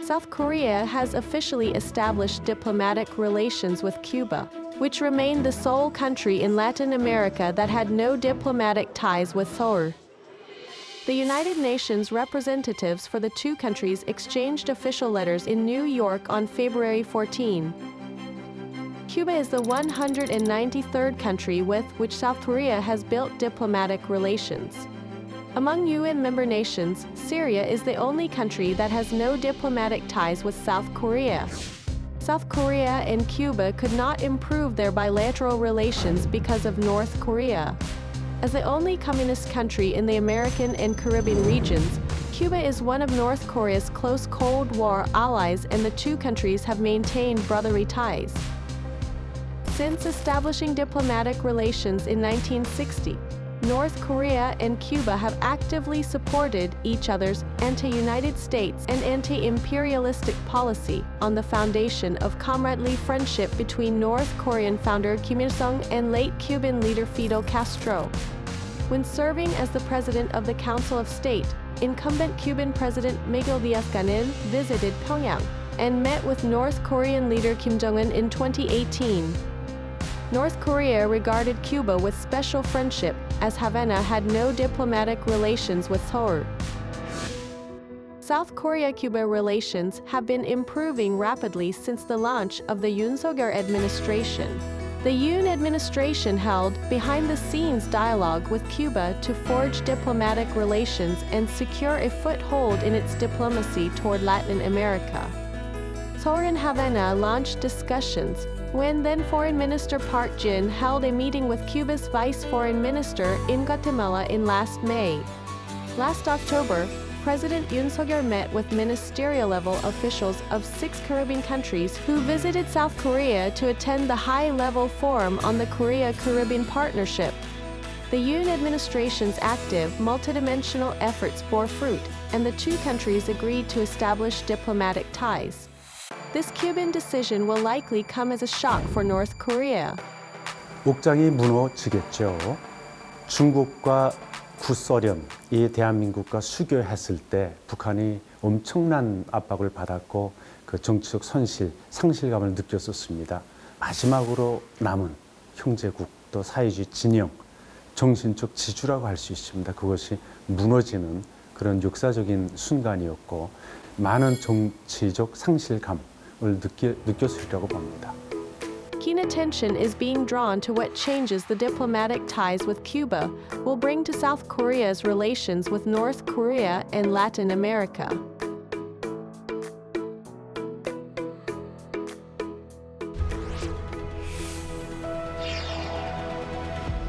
South Korea has officially established diplomatic relations with Cuba, which remained the sole country in Latin America that had no diplomatic ties with Seoul. The United Nations representatives for the two countries exchanged official letters in New York on February 14. Cuba is the 193rd country with which South Korea has built diplomatic relations. Among UN member nations, Syria is the only country that has no diplomatic ties with South Korea. South Korea and Cuba could not improve their bilateral relations because of North Korea. As the only communist country in the American and Caribbean regions, Cuba is one of North Korea's close Cold War allies, and the two countries have maintained brotherly ties. Since establishing diplomatic relations in 1960, North Korea and Cuba have actively supported each other's anti-United States and anti-imperialistic policy on the foundation of comradely friendship between North Korean founder Kim Il-sung and late Cuban leader Fidel Castro. When serving as the president of the Council of State, incumbent Cuban President Miguel Díaz-Canel visited Pyongyang and met with North Korean leader Kim Jong-un in 2018. North Korea regarded Cuba with special friendship, as Havana had no diplomatic relations with Seoul. South Korea-Cuba relations have been improving rapidly since the launch of the Yoon Suk-yeol administration. The Yoon administration held behind-the-scenes dialogue with Cuba to forge diplomatic relations and secure a foothold in its diplomacy toward Latin America. Seoul and Havana launched discussions when then Foreign Minister Park Jin held a meeting with Cuba's Vice Foreign Minister in Guatemala in last May. Last October, President Yoon Suk-yeol met with ministerial-level officials of 6 Caribbean countries who visited South Korea to attend the high-level forum on the Korea-Caribbean Partnership. The Yoon administration's active, multidimensional efforts bore fruit, and the two countries agreed to establish diplomatic ties. This Cuban decision will likely come as a shock for North Korea. 옥장이 무너지겠죠. 중국과 구소련, 이 대한민국과 수교했을 때 북한이 엄청난 압박을 받았고 그 정치적 손실, 상실감을 느꼈었습니다. 마지막으로 남은 형제국, 또 사회주의 진영, 정신적 지주라고 할 수 있습니다. 그것이 무너지는 그런 역사적인 순간이었고 많은 정치적 상실감을 느꼈으리라고 봅니다. Keen attention is being drawn to what changes the diplomatic ties with Cuba will bring to South Korea's relations with North Korea and Latin America.